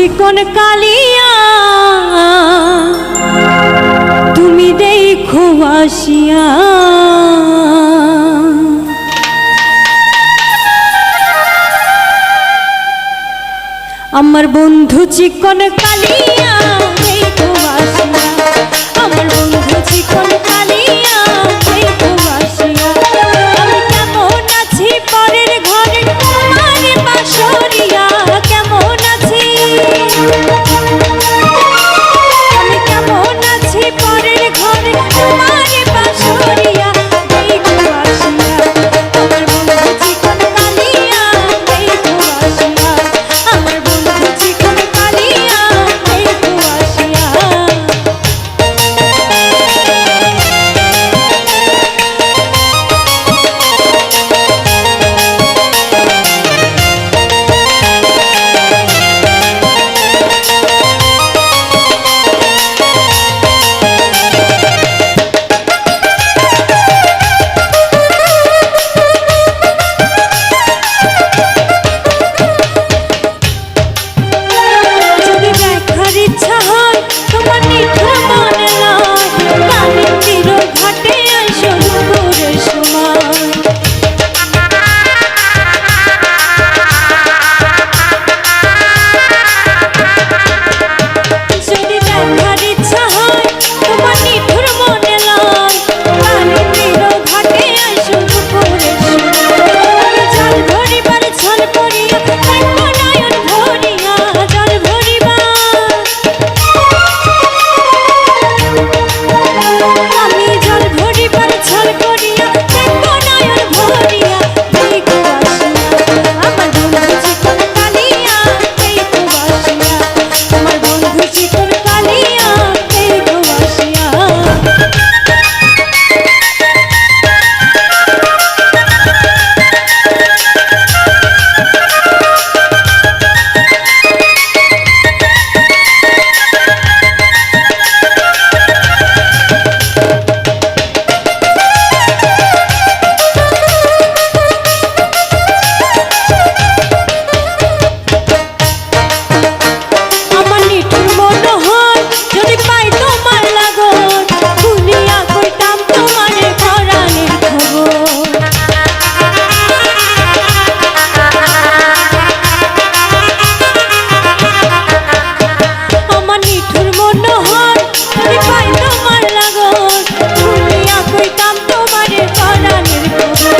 চিকন কালিয়া তুমি দেখো আসিয়া আমার বন্ধু চিকন কালিয়া দেখো আসিয়া আমার বন্ধু চিকন কালিয়া দেখো আসিয়া আমি কেমন আছি পরের ঘরে তোমার বাসরিয়া কেমন আছি আমি কেমন আছি পরের ঘরে তোমার বাসরিয়া দেখো আসিয়া আমার বন্ধু চিকন কালিয়া দেখো আসিয়া আমার বন্ধু চিকন কালিয়া দেখো আসিয়া যদি দেখার ইচ্ছা হয় তোমার নিঠুর মনে লয় কানে তীর ঘাটে আইসো দুপুরের সময় যদি দেখার ইচ্ছা হয় তোমার নিঠুর মনে লয় কানে তীর ঘাটে আইসো দুপুরের সময় জল ভরিবার ছল করিয়া দেখো নয়ন ভরিয়া জল ভরিবা আমি জল ভরিবার ছল করিয়া দেখো নয়ন ভরিয়া দেখো আসিয়া আমার বন্ধু চিকন কালিয়া দেখো আসিয়া আমার বন্ধু চিকন কালিয়া দেখো আসিয়া আমার নিঠুর মনে হয় যদি পাই তোমার লাগত খুলিয়া কইতাম তোমারে পরাণের খবর আমার নিঠুর মনে হয় যদি পাই তোমার লাগত খুলিয়া কইতাম তোমারে পরাণের খবর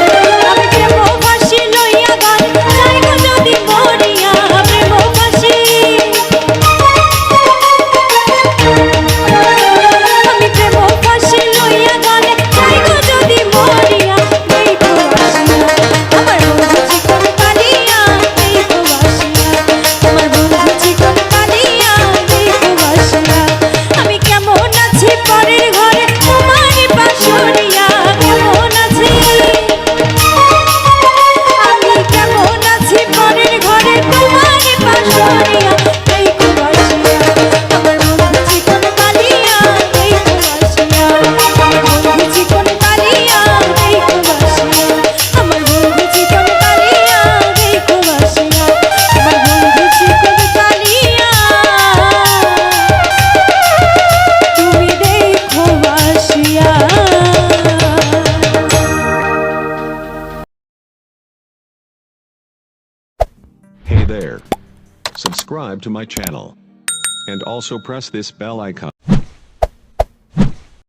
আমি প্রেম ফাঁসি লইয়া গান যাইব যদি মরিয়া প্রেম ফাঁসি আমি প্রেম ফাঁসি লইয়া গানে যাইব যদি মরিয়া দেখো আসিয়া আমার বন্ধু চিকন কালিয়া দেখো আসিয়া আমার বন্ধু চিকন কালিয়া দেখো আসিয়া আমি কেমন আছি পরের ঘরে তোমার বাসরিয়া কেমন আছি আমি কেমন আছি পরের ঘরে তোমার বাসরিয়া দেখো আসিয়া আমার বন্ধু চিকন কালিয়া দেখো আসিয়া আমার বন্ধু চিকন কালিয়া দেখো আসিয়া আমার বন্ধু চিকন কালিয়া দেখো আসিয়া আমার বন্ধু চিকন কালিয়া তুমি দেখো আসিয়া Hey there. Subscribe to my channel. And also press this bell icon.